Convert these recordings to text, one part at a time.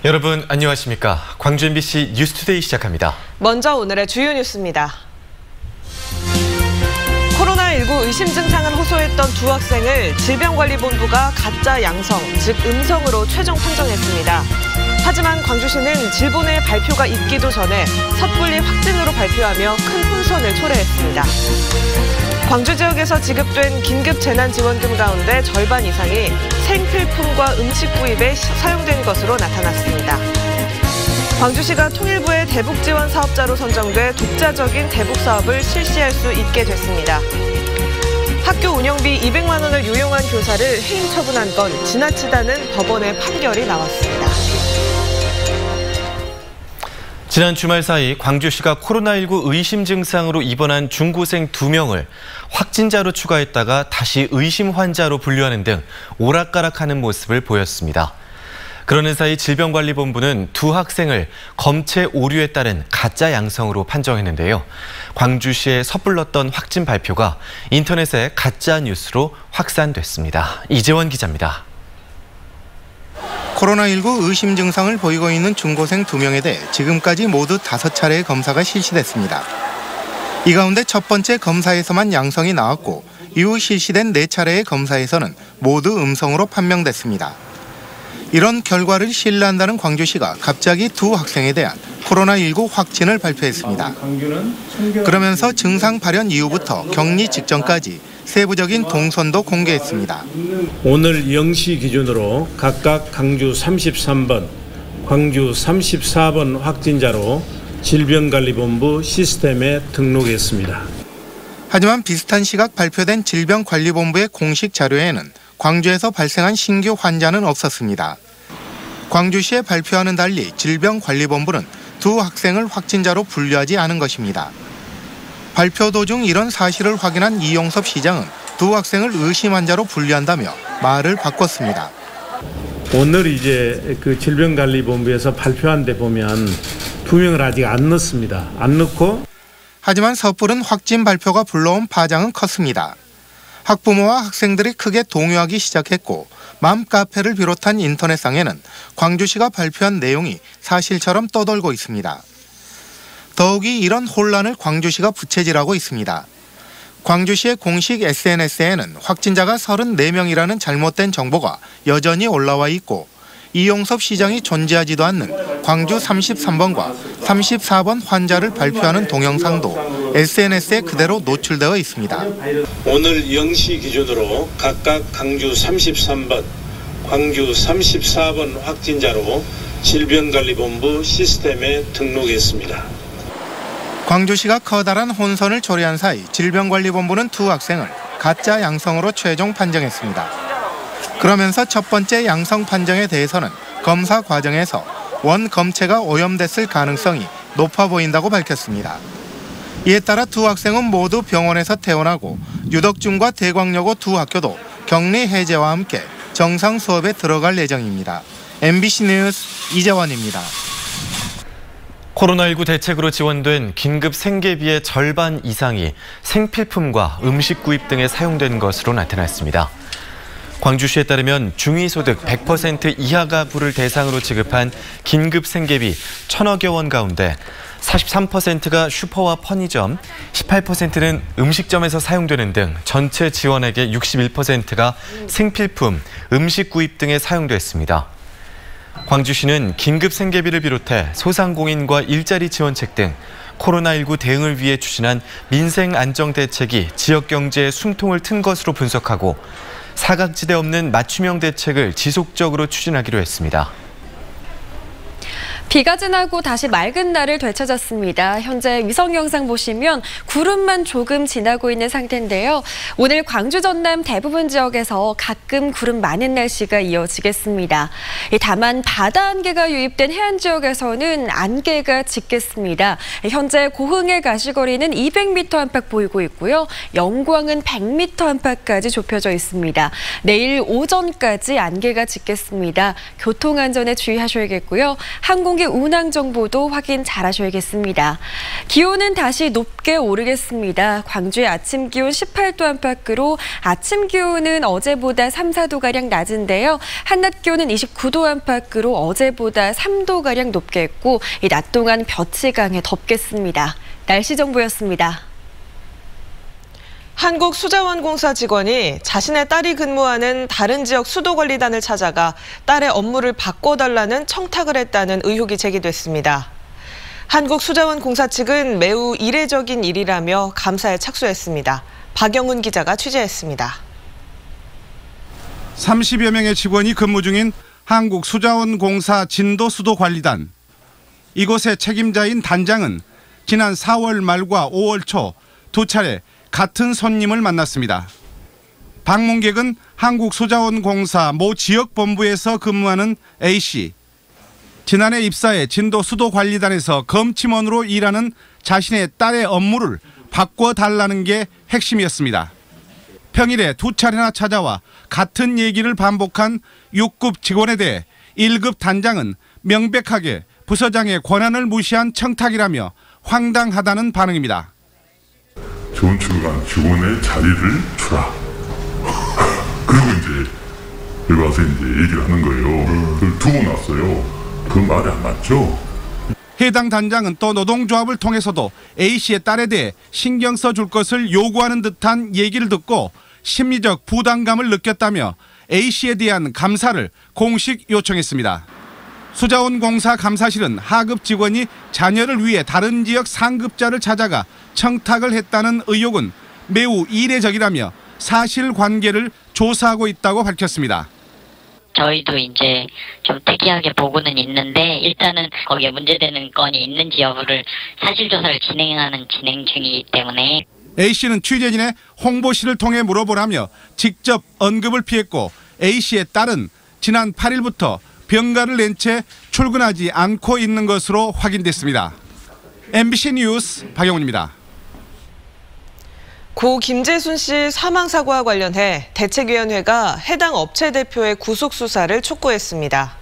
여러분 안녕하십니까? 광주 MBC 뉴스투데이 시작합니다. 먼저 오늘의 주요 뉴스입니다. 코로나19 의심 증상을 호소했던 두 학생을 질병관리본부가 가짜 양성, 즉 음성으로 최종 판정했습니다. 하지만 광주시는 질본의 발표가 있기도 전에 섣불리 확진으로 발표하며 큰 혼선을 초래했습니다. 광주 지역에서 지급된 긴급 재난지원금 가운데 절반 이상이 생필품과 음식 구입에 사용된 것으로 나타났습니다. 광주시가 통일부의 대북지원 사업자로 선정돼 독자적인 대북 사업을 실시할 수 있게 됐습니다. 학교 운영비 200만 원을 유용한 교사를 해임 처분한 건 지나치다는 법원의 판결이 나왔습니다. 지난 주말 사이 광주시가 코로나19 의심 증상으로 입원한 중고생 2명을 확진자로 추가했다가 다시 의심 환자로 분류하는 등 오락가락하는 모습을 보였습니다. 그러는 사이 질병관리본부는 두 학생을 검체 오류에 따른 가짜 양성으로 판정했는데요. 광주시에 섣불렀던 확진 발표가 인터넷에 가짜 뉴스로 확산됐습니다. 이재원 기자입니다. 코로나19 의심 증상을 보이고 있는 중고생 2명에 대해 지금까지 모두 5차례의 검사가 실시됐습니다. 이 가운데 첫 번째 검사에서만 양성이 나왔고 이후 실시된 4차례의 검사에서는 모두 음성으로 판명됐습니다. 이런 결과를 신뢰한다는 광주시가 갑자기 두 학생에 대한 코로나19 확진을 발표했습니다. 그러면서 증상 발현 이후부터 격리 직전까지 세부적인 동선도 공개했습니다. 오늘 0시 기준으로 각각 광주 33번, 광주 34번 확진자로 질병관리본부 시스템에 등록했습니다. 하지만 비슷한 시각 발표된 질병관리본부의 공식 자료에는 광주에서 발생한 신규 환자는 없었습니다. 광주시의 발표와는 달리 질병관리본부는 두 학생을 확진자로 분류하지 않은 것입니다. 발표 도중 이런 사실을 확인한 이용섭 시장은 두 학생을 의심 환자로 분류한다며 말을 바꿨습니다. 오늘 이제 그 질병관리본부에서 발표한 데 보면 2명을 아직 안 넣습니다. 안 넣고. 하지만 섣부른 확진 발표가 불러온 파장은 컸습니다. 학부모와 학생들이 크게 동요하기 시작했고 맘카페를 비롯한 인터넷상에는 광주시가 발표한 내용이 사실처럼 떠돌고 있습니다. 더욱이 이런 혼란을 광주시가 부채질하고 있습니다. 광주시의 공식 SNS에는 확진자가 34명이라는 잘못된 정보가 여전히 올라와 있고 이용섭 시장이 존재하지도 않는 광주 33번과 34번 환자를 발표하는 동영상도 SNS에 그대로 노출되어 있습니다. 오늘 0시 기준으로 각각 광주 33번, 광주 34번 확진자로 질병관리본부 시스템에 등록했습니다. 광주시가 커다란 혼선을 초래한 사이 질병관리본부는 두 학생을 가짜 양성으로 최종 판정했습니다. 그러면서 첫 번째 양성 판정에 대해서는 검사 과정에서 원 검체가 오염됐을 가능성이 높아 보인다고 밝혔습니다. 이에 따라 두 학생은 모두 병원에서 퇴원하고 유덕중과 대광여고 두 학교도 격리 해제와 함께 정상 수업에 들어갈 예정입니다. MBC 뉴스 이재원입니다. 코로나19 대책으로 지원된 긴급 생계비의 절반 이상이 생필품과 음식 구입 등에 사용된 것으로 나타났습니다. 광주시에 따르면 중위소득 100% 이하 가구를 대상으로 지급한 긴급 생계비 1,000억여 원 가운데 43%가 슈퍼와 편의점, 18%는 음식점에서 사용되는 등 전체 지원액의 61%가 생필품, 음식 구입 등에 사용됐습니다. 광주시는 긴급 생계비를 비롯해 소상공인과 일자리 지원책 등 코로나19 대응을 위해 추진한 민생 안정 대책이 지역 경제에 숨통을 튼 것으로 분석하고 사각지대 없는 맞춤형 대책을 지속적으로 추진하기로 했습니다. 비가 지나고 다시 맑은 날을 되찾았습니다. 현재 위성 영상 보시면 구름만 조금 지나고 있는 상태인데요. 오늘 광주 전남 대부분 지역에서 가끔 구름 많은 날씨가 이어지겠습니다. 다만 바다 안개가 유입된 해안 지역에서는 안개가 짙겠습니다. 현재 고흥의 가시거리는 200m 안팎 보이고 있고요. 영광은 100m 안팎까지 좁혀져 있습니다. 내일 오전까지 안개가 짙겠습니다. 교통안전에 주의하셔야겠고요. 항공 항공기 운항 정보도 확인 잘하셔야겠습니다. 기온은 다시 높게 오르겠습니다. 광주의 아침 기온 18도 안팎으로 아침 기온은 어제보다 3, 4도가량 낮은데요. 한낮 기온은 29도 안팎으로 어제보다 3도가량 높게 했고 이 낮 동안 볕이 강해 덥겠습니다. 날씨 정보였습니다. 한국수자원공사 직원이 자신의 딸이 근무하는 다른 지역 수도관리단을 찾아가 딸의 업무를 바꿔달라는 청탁을 했다는 의혹이 제기됐습니다. 한국수자원공사 측은 매우 이례적인 일이라며 감사에 착수했습니다. 박영훈 기자가 취재했습니다. 30여 명의 직원이 근무 중인 한국수자원공사 진도수도관리단. 이곳의 책임자인 단장은 지난 4월 말과 5월 초 두 차례 같은 손님을 만났습니다. 방문객은 한국수자원공사 모 지역본부에서 근무하는 A씨. 지난해 입사해 진도수도관리단에서 검침원으로 일하는 자신의 딸의 업무를 바꿔달라는 게 핵심이었습니다. 평일에 두 차례나 찾아와 같은 얘기를 반복한 6급 직원에 대해 1급 단장은 명백하게 부서장의 권한을 무시한 청탁이라며 황당하다는 반응입니다. 전출간 직원의 자리를 주라. 그리고 이제 여기 와서 이제 얘기를 하는 거예요. 그걸 두고 났어요. 그 말이 안 맞죠? 해당 단장은 또 노동조합을 통해서도 A씨의 딸에 대해 신경 써줄 것을 요구하는 듯한 얘기를 듣고 심리적 부담감을 느꼈다며 A씨에 대한 감사를 공식 요청했습니다. 수자원공사 감사실은 하급 직원이 자녀를 위해 다른 지역 상급자를 찾아가 청탁을 했다는 의혹은 매우 이례적이라며 사실관계를 조사하고 있다고 밝혔습니다. 저희도 이제 좀 특이하게 보고는 있는데 일단은 거기에 문제되는 건이 있는지 여부를 사실조사를 진행하는 진행 중이기 때문에 A씨는 취재진의 홍보실을 통해 물어보라며 직접 언급을 피했고 A씨의 딸은 지난 8일부터 병가를 낸 채 출근하지 않고 있는 것으로 확인됐습니다. MBC 뉴스 박영훈입니다. 고 김재순 씨 사망 사고와 관련해 대책위원회가 해당 업체 대표의 구속 수사를 촉구했습니다.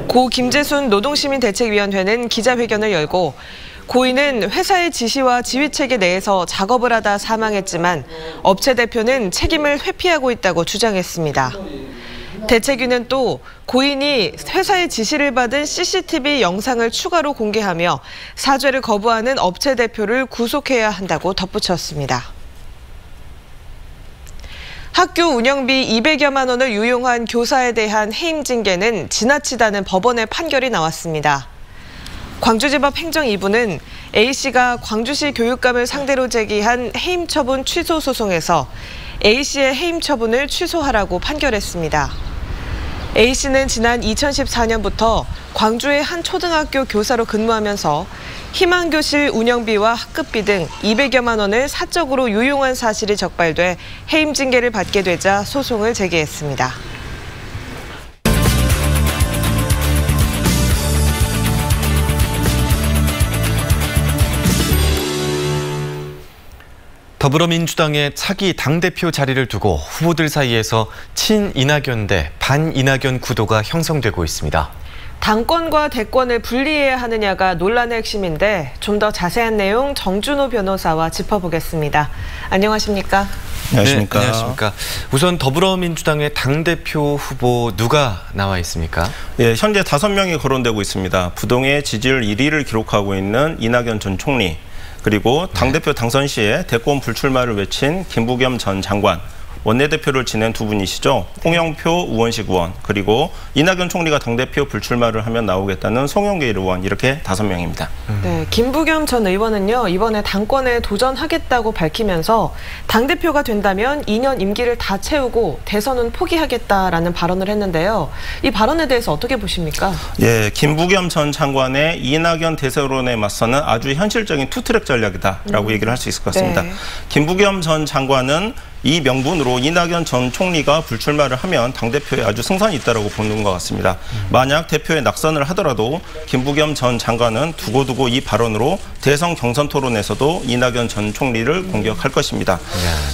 고 김재순 노동시민대책위원회는 기자회견을 열고 고인은 회사의 지시와 지휘체계 내에서 작업을 하다 사망했지만 업체 대표는 책임을 회피하고 있다고 주장했습니다. 대책위는 또 고인이 회사의 지시를 받은 CCTV 영상을 추가로 공개하며 사죄를 거부하는 업체 대표를 구속해야 한다고 덧붙였습니다. 학교 운영비 200여만 원을 유용한 교사에 대한 해임 징계는 지나치다는 법원의 판결이 나왔습니다. 광주지법 행정 2부는 A씨가 광주시 교육감을 상대로 제기한 해임 처분 취소 소송에서 A씨의 해임 처분을 취소하라고 판결했습니다. A씨는 지난 2014년부터 광주의 한 초등학교 교사로 근무하면서 희망교실 운영비와 학급비 등 200여만 원을 사적으로 유용한 사실이 적발돼 해임 징계를 받게 되자 소송을 제기했습니다. 더불어민주당의 차기 당대표 자리를 두고 후보들 사이에서 친이낙연 대 반이낙연 구도가 형성되고 있습니다. 당권과 대권을 분리해야 하느냐가 논란의 핵심인데 좀 더 자세한 내용 정준호 변호사와 짚어보겠습니다. 안녕하십니까? 안녕하십니까? 네, 안녕하십니까? 우선 더불어민주당의 당대표 후보 누가 나와 있습니까? 예, 현재 5명이 거론되고 있습니다. 부동의 지지율 1위를 기록하고 있는 이낙연 전 총리, 그리고 당대표 당선 시에 대권 불출마를 외친 김부겸 전 장관, 원내대표를 지낸 두 분이시죠. 홍영표 우원식 의원, 그리고 이낙연 총리가 당대표 불출마를 하면 나오겠다는 송영길 의원, 이렇게 5명입니다. 네, 김부겸 전 의원은요, 이번에 당권에 도전하겠다고 밝히면서 당대표가 된다면 2년 임기를 다 채우고 대선은 포기하겠다라는 발언을 했는데요. 이 발언에 대해서 어떻게 보십니까? 예, 김부겸 전 장관의 이낙연 대세론에 맞서는 아주 현실적인 투트랙 전략이다라고 얘기를 할 수 있을 것 같습니다. 네. 김부겸 전 장관은 이 명분으로 이낙연 전 총리가 불출마를 하면 당대표에 아주 승산이 있다고 보는 것 같습니다. 만약 대표에 낙선을 하더라도 김부겸 전 장관은 두고두고 이 발언으로 대선 경선 토론에서도 이낙연 전 총리를 공격할 것입니다.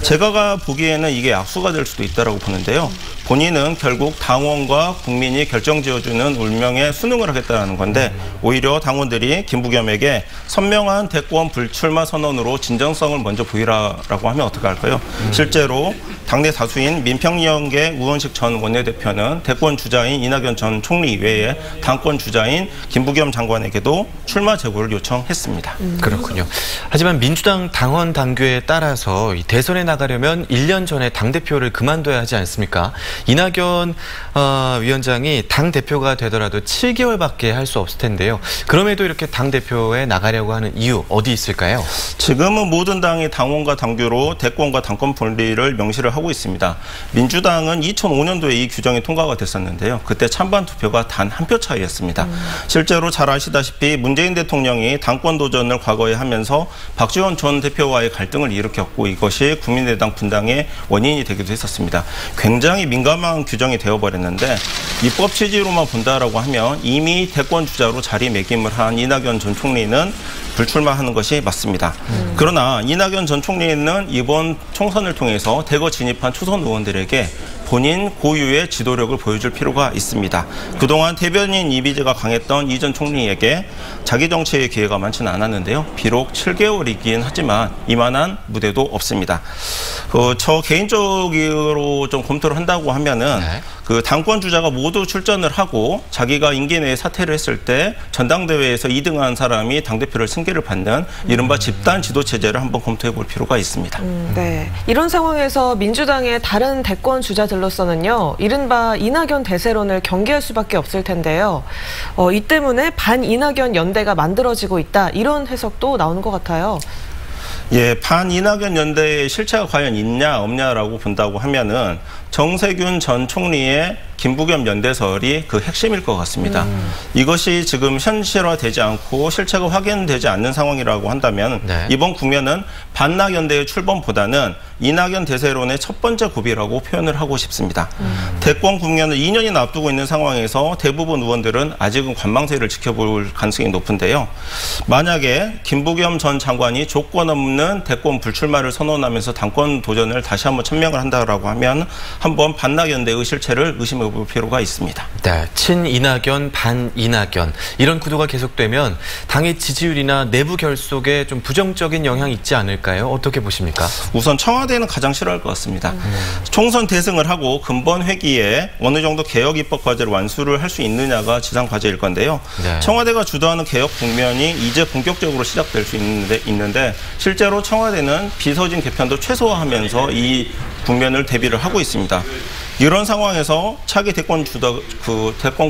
제가 보기에는 이게 악수가 될 수도 있다고 보는데요. 본인은 결국 당원과 국민이 결정지어주는 운명에 순응을 하겠다는 건데 오히려 당원들이 김부겸에게 선명한 대권 불출마 선언으로 진정성을 먼저 보이라고 하면 어떻게 할까요? 실제로 당내 다수인 민평연계 우원식 전 원내대표는 대권 주자인 이낙연 전 총리 외에 당권 주자인 김부겸 장관에게도 출마 제고를 요청했습니다. 그렇군요. 하지만 민주당 당원 당규에 따라서 이 대선에 나가려면 1년 전에 당대표를 그만둬야 하지 않습니까? 이낙연 위원장이 당대표가 되더라도 7개월밖에 할 수 없을 텐데요. 그럼에도 이렇게 당대표에 나가려고 하는 이유 어디 있을까요? 지금은 모든 당이 당원과 당규로 대권과 당권 분리를 명시를 하고 있습니다. 민주당은 2005년도에 이 규정이 통과가 됐었는데요. 그때 찬반 투표가 단 한 표 차이였습니다. 실제로 잘 아시다시피 문재인 대통령이 당권 도전을 과거에 하면서 박지원 전 대표와의 갈등을 일으켰고 이것이 국민의당 분당의 원인이 되기도 했었습니다. 굉장히 민감한 규정이 되어버렸는데 입법 취지로만 본다라고 하면 이미 대권 주자로 자리매김을 한 이낙연 전 총리는 불출마하는 것이 맞습니다. 그러나 이낙연 전 총리는 이번 총선을 통해서 대거 진입한 초선 의원들에게 본인 고유의 지도력을 보여줄 필요가 있습니다. 그동안 대변인 이미지가 강했던 이 전 총리에게 자기 정치의 기회가 많지는 않았는데요. 비록 7개월이긴 하지만 이만한 무대도 없습니다. 저 개인적으로 좀 검토를 한다고 하면은 그 당권 주자가 모두 출전을 하고 자기가 임기 내에 사퇴를 했을 때 전당대회에서 2등한 사람이 당대표를 승계를 받는 이른바 집단 지도 체제를 한번 검토해 볼 필요가 있습니다. 네. 이런 상황에서 민주당의 다른 대권 주자들로서는요. 이른바 이낙연 대세론을 경계할 수밖에 없을 텐데요. 이 때문에 반-이낙연 연대가 만들어지고 있다. 이런 해석도 나오는 것 같아요. 예, 반-이낙연 연대의 실체가 과연 있냐 없냐라고 본다고 하면은 정세균 전 총리의 김부겸 연대설이 그 핵심일 것 같습니다. 이것이 지금 현실화되지 않고 실체가 확인되지 않는 상황이라고 한다면 이번 국면은 반낙 연대의 출범보다는 이낙연 대세론의 첫 번째 고비라고 표현을 하고 싶습니다. 대권 국면을 2년이나 앞두고 있는 상황에서 대부분 의원들은 아직은 관망세를 지켜볼 가능성이 높은데요. 만약에 김부겸 전 장관이 조건 없는 대권 불출마를 선언하면서 당권 도전을 다시 한번 천명을 한다라고 하면 한번 반낙 연대의 실체를 의심해 볼 필요가 있습니다. 네, 친이낙연, 반이낙연 이런 구도가 계속되면 당의 지지율이나 내부 결속에 좀 부정적인 영향이 있지 않을까요? 어떻게 보십니까? 우선 청와대는 가장 싫어할 것 같습니다. 총선 대승을 하고 근본 회기에 어느 정도 개혁 입법 과제를 완수를 할 수 있느냐가 지상 과제일 건데요. 청와대가 주도하는 개혁 국면이 이제 본격적으로 시작될 수 있는데 실제로 청와대는 비서진 개편도 최소화하면서 이 국면을 대비를 하고 있습니다. 이런 상황에서 차기 대권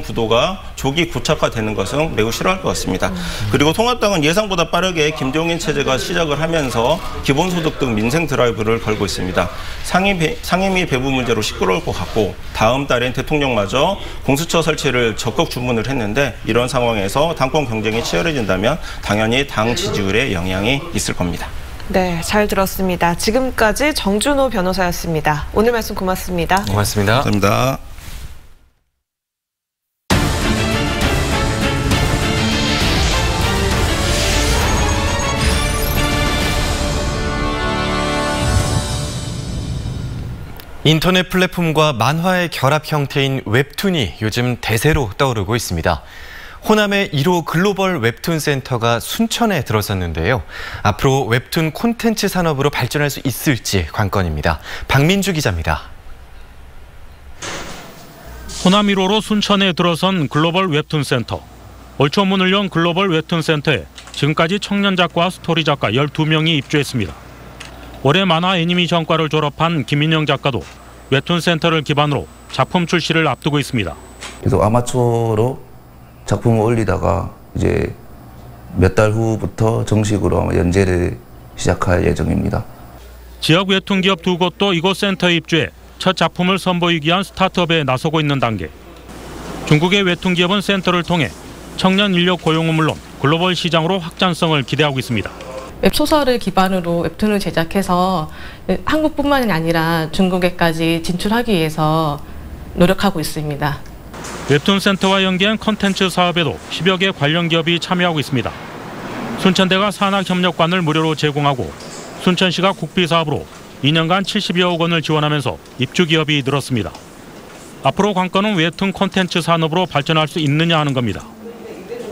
구도가 조기 고착화되는 것은 매우 싫어할 것 같습니다. 그리고 통합당은 예상보다 빠르게 김종인 체제가 시작을 하면서 기본소득 등 민생 드라이브를 걸고 있습니다. 상임위 배부 문제로 시끄러울 것 같고 다음 달엔 대통령마저 공수처 설치를 적극 주문을 했는데 이런 상황에서 당권 경쟁이 치열해진다면 당연히 당 지지율에 영향이 있을 겁니다. 네, 잘 들었습니다. 지금까지 정준호 변호사였습니다. 오늘 말씀 고맙습니다. 고맙습니다. 감사합니다. 인터넷 플랫폼과 만화의 결합 형태인 웹툰이 요즘 대세로 떠오르고 있습니다. 호남의 1호 글로벌 웹툰 센터가 순천에 들어섰는데요. 앞으로 웹툰 콘텐츠 산업으로 발전할 수 있을지 관건입니다. 박민주 기자입니다. 호남 1호로 순천에 들어선 글로벌 웹툰 센터. 올 초 문을 연 글로벌 웹툰 센터에 지금까지 청년 작가와 스토리 작가 12명이 입주했습니다. 올해 만화 애니메이션과를 졸업한 김인영 작가도 웹툰 센터를 기반으로 작품 출시를 앞두고 있습니다. 계속 아마추어로 작품을 올리다가 이제 몇 달 후부터 정식으로 아마 연재를 시작할 예정입니다. 지역 웹툰 기업 2곳도 이곳 센터에 입주해 첫 작품을 선보이기 위한 스타트업에 나서고 있는 단계. 중국의 웹툰 기업은 센터를 통해 청년 인력 고용은 물론 글로벌 시장으로 확장성을 기대하고 있습니다. 웹소설을 기반으로 웹툰을 제작해서 한국뿐만이 아니라 중국에까지 진출하기 위해서 노력하고 있습니다. 웹툰 센터와 연계한 콘텐츠 사업에도 10여 개 관련 기업이 참여하고 있습니다. 순천대가 산학협력관을 무료로 제공하고 순천시가 국비 사업으로 2년간 70여억 원을 지원하면서 입주 기업이 늘었습니다. 앞으로 관건은 웹툰 콘텐츠 산업으로 발전할 수 있느냐 하는 겁니다.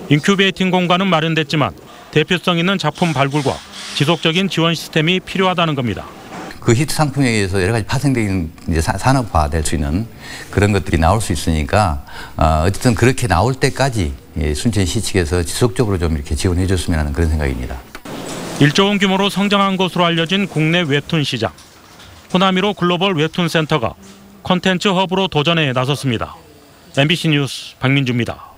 인큐베이팅 공간은 마련됐지만 대표성 있는 작품 발굴과 지속적인 지원 시스템이 필요하다는 겁니다. 그 히트 상품에 의해서 여러 가지 파생되는 이제 산업화될 수 있는 그런 것들이 나올 수 있으니까 어쨌든 그렇게 나올 때까지 순천시 측에서 지속적으로 좀 이렇게 지원해 줬으면 하는 그런 생각입니다. 1조 원 규모로 성장한 것으로 알려진 국내 웹툰 시장. 호남이로 글로벌 웹툰 센터가 콘텐츠 허브로 도전에 나섰습니다. MBC 뉴스 박민주입니다.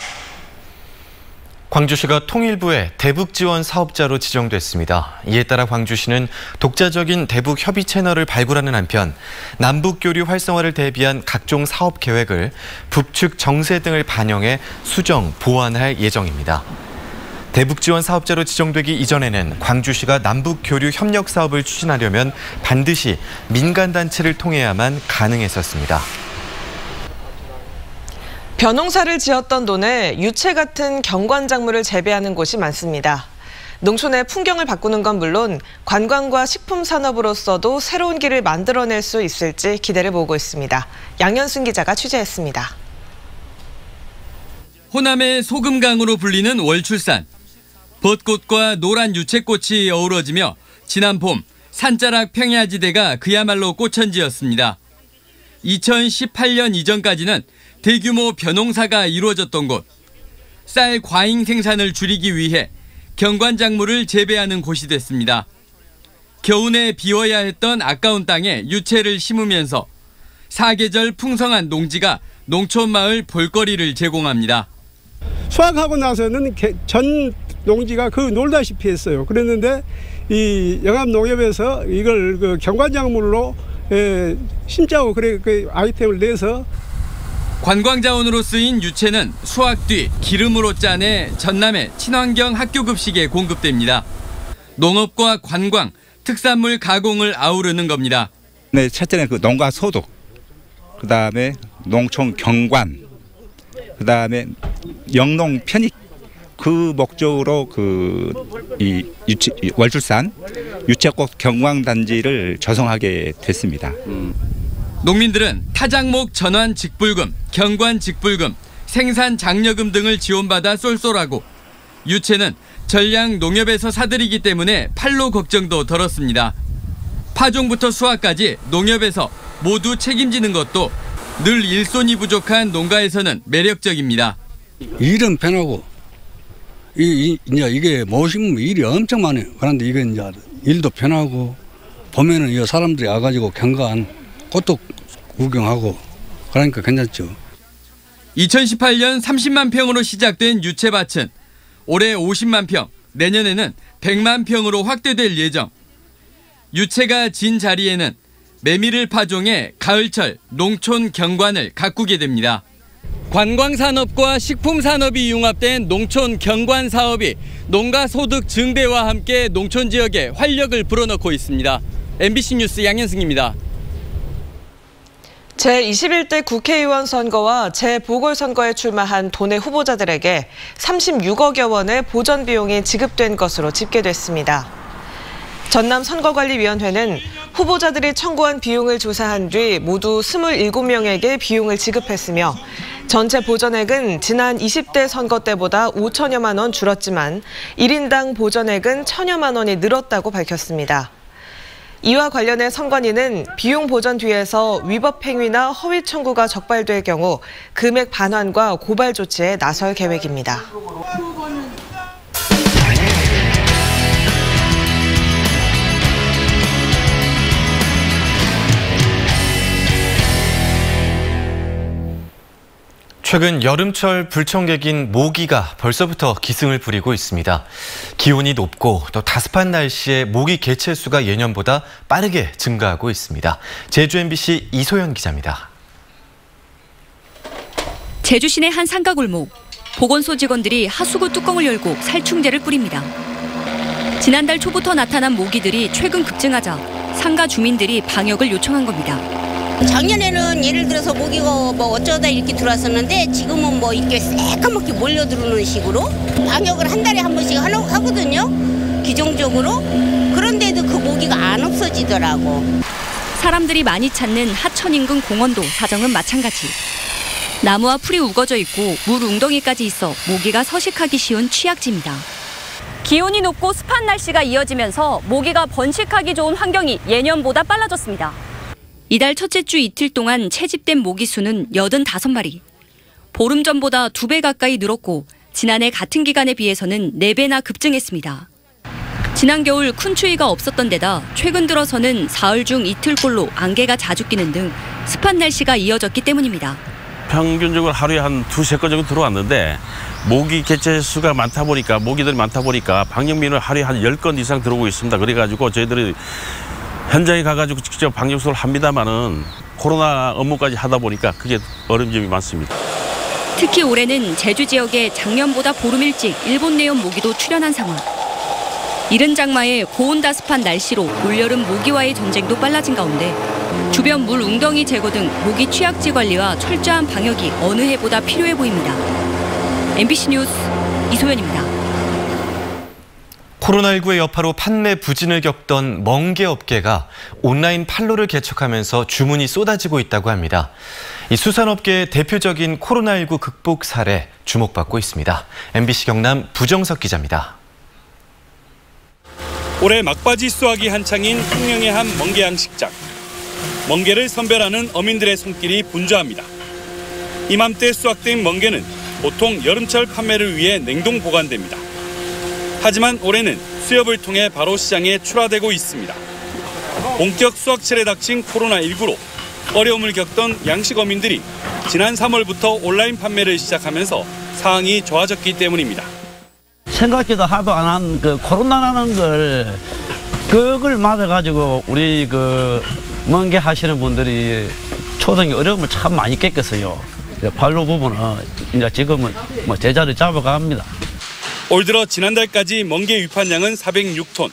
광주시가 통일부의 대북 지원 사업자로 지정됐습니다. 이에 따라 광주시는 독자적인 대북 협의 채널을 발굴하는 한편 남북 교류 활성화를 대비한 각종 사업 계획을 북측 정세 등을 반영해 수정, 보완할 예정입니다. 대북 지원 사업자로 지정되기 이전에는 광주시가 남북 교류 협력 사업을 추진하려면 반드시 민간단체를 통해야만 가능했었습니다. 벼농사를 지었던 돈에 유채 같은 경관작물을 재배하는 곳이 많습니다. 농촌의 풍경을 바꾸는 건 물론 관광과 식품 산업으로서도 새로운 길을 만들어낼 수 있을지 기대를 모으고 있습니다. 양현순 기자가 취재했습니다. 호남의 소금강으로 불리는 월출산. 벚꽃과 노란 유채꽃이 어우러지며 지난 봄 산자락 평야지대가 그야말로 꽃천지였습니다. 2018년 이전까지는 대규모 벼농사가 이루어졌던 곳. 쌀 과잉 생산을 줄이기 위해 경관작물을 재배하는 곳이 됐습니다. 겨우내 비워야 했던 아까운 땅에 유채를 심으면서 사계절 풍성한 농지가 농촌마을 볼거리를 제공합니다. 수확하고 나서는 전 농지가 그 놀다시피 했어요. 그랬는데 이 영암농협에서 이걸 그 경관작물로 심자고 그 아이템을 내서 관광자원으로 쓰인 유채는 수확 뒤 기름으로 짜내 전남의 친환경 학교급식에 공급됩니다. 농업과 관광, 특산물 가공을 아우르는 겁니다. 네, 첫째는 그 농가 소득, 그 다음에 농촌 경관, 그 다음에 영농 편익 그 목적으로 이 월출산 유채꽃 경광단지를 조성하게 됐습니다. 농민들은 타작목 전환 직불금, 경관 직불금, 생산 장려금 등을 지원받아 쏠쏠하고 유채는 전량 농협에서 사들이기 때문에 판로 걱정도 덜었습니다. 파종부터 수확까지 농협에서 모두 책임지는 것도 늘 일손이 부족한 농가에서는 매력적입니다. 일은 편하고 이제 이게 모시면 일이 엄청 많아요. 그런데 이게 이제 일도 편하고 봄에는 이 사람들이 와가지고 경관 꽃도 구경하고 그러니까 괜찮죠. 2018년 30만 평으로 시작된 유채밭은 올해 50만 평, 내년에는 100만 평으로 확대될 예정. 유채가 진 자리에는 메밀을 파종해 가을철 농촌 경관을 가꾸게 됩니다. 관광산업과 식품산업이 융합된 농촌 경관 사업이 농가 소득 증대와 함께 농촌 지역에 활력을 불어넣고 있습니다. MBC 뉴스 양현승입니다. 제21대 국회의원 선거와 재보궐선거에 출마한 도내 후보자들에게 36억여 원의 보전 비용이 지급된 것으로 집계됐습니다. 전남선거관리위원회는 후보자들이 청구한 비용을 조사한 뒤 모두 27명에게 비용을 지급했으며 전체 보전액은 지난 20대 선거 때보다 5천여만 원 줄었지만 1인당 보전액은 1,000여만 원이 늘었다고 밝혔습니다. 이와 관련해 선관위는 비용 보전 뒤에서 위법 행위나 허위 청구가 적발될 경우 금액 반환과 고발 조치에 나설 계획입니다. 최근 여름철 불청객인 모기가 벌써부터 기승을 부리고 있습니다. 기온이 높고 또 다습한 날씨에 모기 개체 수가 예년보다 빠르게 증가하고 있습니다. 제주 MBC 이소연 기자입니다. 제주 시내 한 상가 골목. 보건소 직원들이 하수구 뚜껑을 열고 살충제를 뿌립니다. 지난달 초부터 나타난 모기들이 최근 급증하자 상가 주민들이 방역을 요청한 겁니다. 작년에는 예를 들어서 모기가 뭐 어쩌다 이렇게 들어왔었는데 지금은 뭐 이렇게 새까맣게 몰려들어오는 식으로 방역을 한 달에 한 번씩 하거든요. 기종적으로. 그런데도 그 모기가 안 없어지더라고. 사람들이 많이 찾는 하천 인근 공원도 사정은 마찬가지. 나무와 풀이 우거져 있고 물 웅덩이까지 있어 모기가 서식하기 쉬운 취약지입니다. 기온이 높고 습한 날씨가 이어지면서 모기가 번식하기 좋은 환경이 예년보다 빨라졌습니다. 이달 첫째 주 이틀 동안 채집된 모기 수는 85마리. 보름 전보다 2배 가까이 늘었고 지난해 같은 기간에 비해서는 4배나 급증했습니다. 지난 겨울 큰 추위가 없었던 데다 최근 들어서는 사흘 중 이틀꼴로 안개가 자주 끼는 등 습한 날씨가 이어졌기 때문입니다. 평균적으로 하루에 한 2~3건 정도 들어왔는데 모기 개체 수가 많다 보니까 모기들이 많다 보니까 방역민을 하루에 한 10건 이상 들어오고 있습니다. 그래가지고 저희들이 현장에 가가지고 직접 방역수를 합니다만은 코로나 업무까지 하다 보니까 그게 어려움이 많습니다. 특히 올해는 제주 지역에 작년보다 보름 일찍 일본 내염 모기도 출현한 상황. 이른 장마에 고온다습한 날씨로 올여름 모기와의 전쟁도 빨라진 가운데 주변 물 웅덩이 제거 등 모기 취약지 관리와 철저한 방역이 어느 해보다 필요해 보입니다. MBC 뉴스 이소연입니다. 코로나19의 여파로 판매 부진을 겪던 멍게 업계가 온라인 판로를 개척하면서 주문이 쏟아지고 있다고 합니다. 이 수산업계의 대표적인 코로나19 극복 사례 주목받고 있습니다. MBC 경남 부정석 기자입니다. 올해 막바지 수확이 한창인 횡령의 한 멍게 양식장. 멍게를 선별하는 어민들의 손길이 분주합니다. 이맘때 수확된 멍게는 보통 여름철 판매를 위해 냉동 보관됩니다. 하지만 올해는 수협을 통해 바로 시장에 출하되고 있습니다. 본격 수확철에 닥친 코로나19로 어려움을 겪던 양식어민들이 지난 3월부터 온라인 판매를 시작하면서 상황이 좋아졌기 때문입니다. 생각지도 하도 안 한 그 코로나라는 그걸 맞아가지고 우리 그 멍게 하시는 분들이 초등에 어려움을 참 많이 겪었어요. 판로 부분은 이제 지금은 뭐 제자리 잡아갑니다. 올 들어 지난달까지 멍게 유판량은 406톤,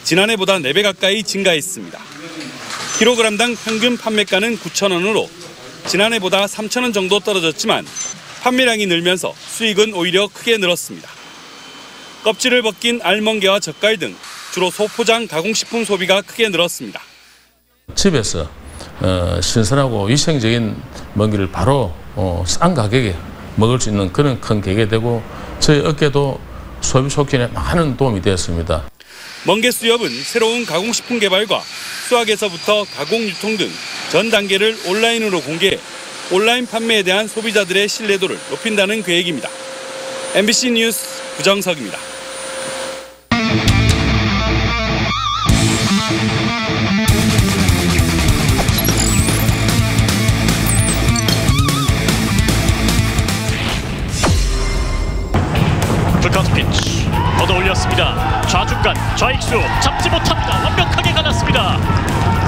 지난해보다 4배 가까이 증가했습니다. 킬로그램당 평균 판매가는 9,000원으로 지난해보다 3,000원 정도 떨어졌지만 판매량이 늘면서 수익은 오히려 크게 늘었습니다. 껍질을 벗긴 알멍게와 젓갈 등 주로 소포장 가공식품 소비가 크게 늘었습니다. 집에서 신선하고 위생적인 멍게를 바로 싼 가격에 먹을 수 있는 그런 큰 계기가 되고 저희 업계도 소비 촉진에 많은 도움이 되었습니다. 멍게 수협은 새로운 가공식품 개발과 수확에서부터 가공 유통 등 전 단계를 온라인으로 공개해 온라인 판매에 대한 소비자들의 신뢰도를 높인다는 계획입니다. MBC 뉴스 부정석입니다. 풀카운트 피치 얻어 올렸습니다. 좌중간 좌익수 잡지 못합니다. 완벽하게 가났습니다.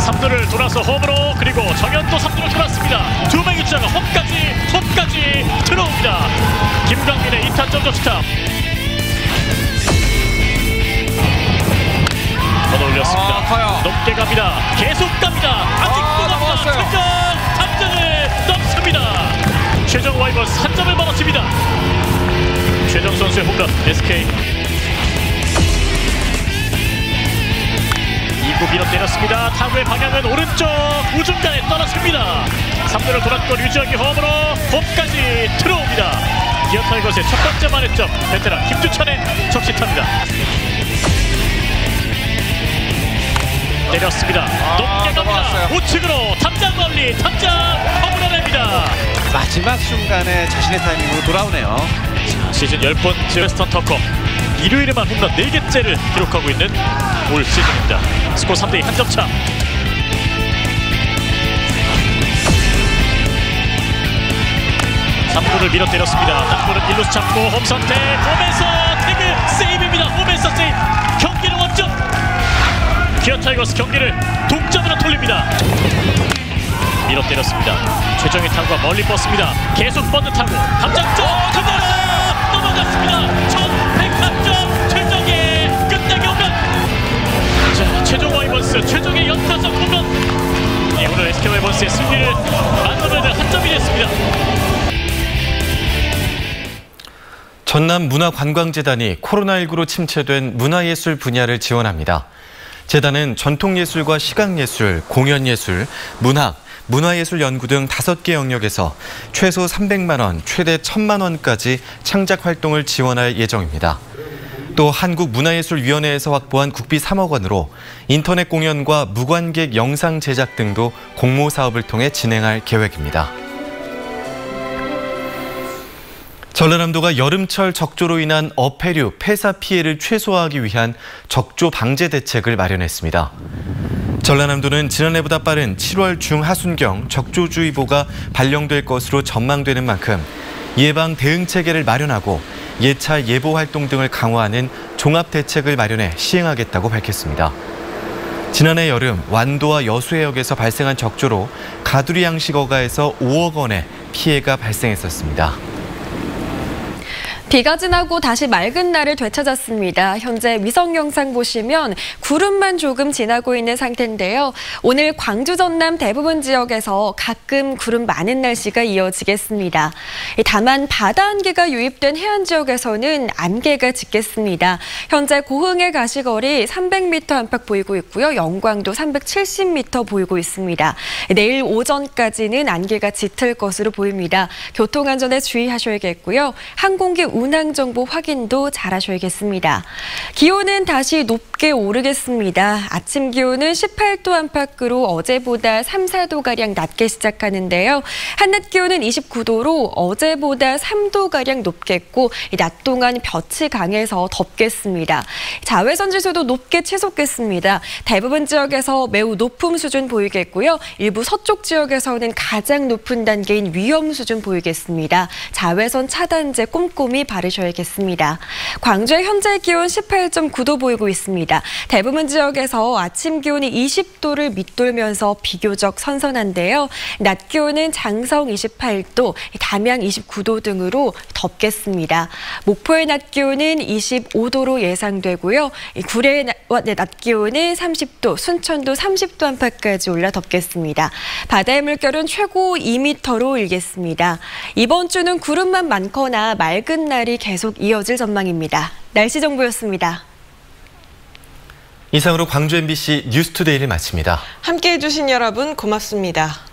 3루를 돌아서 홈으로 그리고 정현도 3루를 돌았습니다. 두 명의 주자가 홈까지 들어옵니다. 김광민의 2타점 적시타 얻어 올렸습니다. 높게 갑니다. 계속 갑니다. 아직도 갑니다. 담장을 넘습니다. 최정 와이버스 한 점을 멀어집니다. 최정 선수의 홈런 SK 2구 밀어 때렸습니다. 타구의 방향은 오른쪽 우중간에 떨어집니다. 3루를 돌았고 류지혁이 홈으로 홈까지 들어옵니다. 기아 타이거스의 첫 번째 만회점 베테랑 김주찬의 적시타입니다. 때렸습니다. 높게 갑니다. 우측으로 탐장 멀리 탐장 홈런입니다. 마지막 순간에 자신의 타이밍으로 돌아오네요. 자, 시즌 10번째 웨스턴 터커 일요일에만 홈런 4개째를 기록하고 있는 올 시즌입니다. 스코어 3대2 한 점 차. 3구를 밀어 때렸습니다. 땅볼은 1루수 잡고 홈선택 홈에서 태그 세이브입니다. 홈에서 세이브. 경기는 원점. 기아 타이거스 경기를 동점으로 돌립니다. 밀어 때렸습니다. 최정의 타구가 멀리 뻗습니다. 계속 뻗는 타구. 담장 쪽 그대로 넘어갔습니다. 1100점 최정의 끝내기 홈런. 선수 최종의 연타석 홈런. 오늘 SK 와이번스의 승리를 만들어낸 한 점이 됐습니다. 전남문화관광재단이 코로나19로 침체된 문화예술 분야를 지원합니다. 재단은 전통예술과 시각예술, 공연예술, 문학, 문화예술 연구 등 5개 영역에서 최소 300만 원, 최대 1,000만 원까지 창작 활동을 지원할 예정입니다. 또 한국문화예술위원회에서 확보한 국비 3억 원으로 인터넷 공연과 무관객 영상 제작 등도 공모 사업을 통해 진행할 계획입니다. 전라남도가 여름철 적조로 인한 어패류, 폐사 피해를 최소화하기 위한 적조 방제 대책을 마련했습니다. 전라남도는 지난해보다 빠른 7월 중하순경 적조주의보가 발령될 것으로 전망되는 만큼 예방 대응 체계를 마련하고 예차 예보 활동 등을 강화하는 종합 대책을 마련해 시행하겠다고 밝혔습니다. 지난해 여름 완도와 여수해역에서 발생한 적조로 가두리 양식어가에서 5억 원의 피해가 발생했었습니다. 비가 지나고 다시 맑은 날을 되찾았습니다. 현재 위성 영상 보시면 구름만 조금 지나고 있는 상태인데요. 오늘 광주 전남 대부분 지역에서 가끔 구름 많은 날씨가 이어지겠습니다. 다만 바다 안개가 유입된 해안 지역에서는 안개가 짙겠습니다. 현재 고흥의 가시거리 300m 안팎 보이고 있고요. 영광도 370m 보이고 있습니다. 내일 오전까지는 안개가 짙을 것으로 보입니다. 교통안전에 주의하셔야겠고요. 항공기 운항 정보 확인도 잘 하셔야겠습니다. 기온은 다시 높게 오르겠습니다. 아침 기온은 18도 안팎으로 어제보다 3, 4도가량 낮게 시작하는데요. 한낮 기온은 29도로 어제보다 3도가량 높겠고 낮 동안 볕이 강해서 덥겠습니다. 자외선 지수도 높게 치솟겠습니다. 대부분 지역에서 매우 높음 수준 보이겠고요. 일부 서쪽 지역에서는 가장 높은 단계인 위험 수준 보이겠습니다. 자외선 차단제 꼼꼼히 바르셔야겠습니다. 광주의 현재 기온 18.9도 보이고 있습니다. 대부분 지역에서 아침 기온이 20도를 밑돌면서 비교적 선선한데요. 낮 기온은 장성 28도, 담양 29도 등으로 덥겠습니다. 목포의 낮 기온은 25도로 예상되고요. 구례의 낮 기온은 30도, 순천도 30도 안팎까지 올라 덥겠습니다. 바다의 물결은 최고 2m로 일겠습니다. 이번 주는 구름만 많거나 맑은 날이 계속 이어질 전망입니다. 날씨 정보였습니다. 이상으로 광주 MBC 뉴스투데이를 마칩니다. 함께해 주신 여러분 고맙습니다.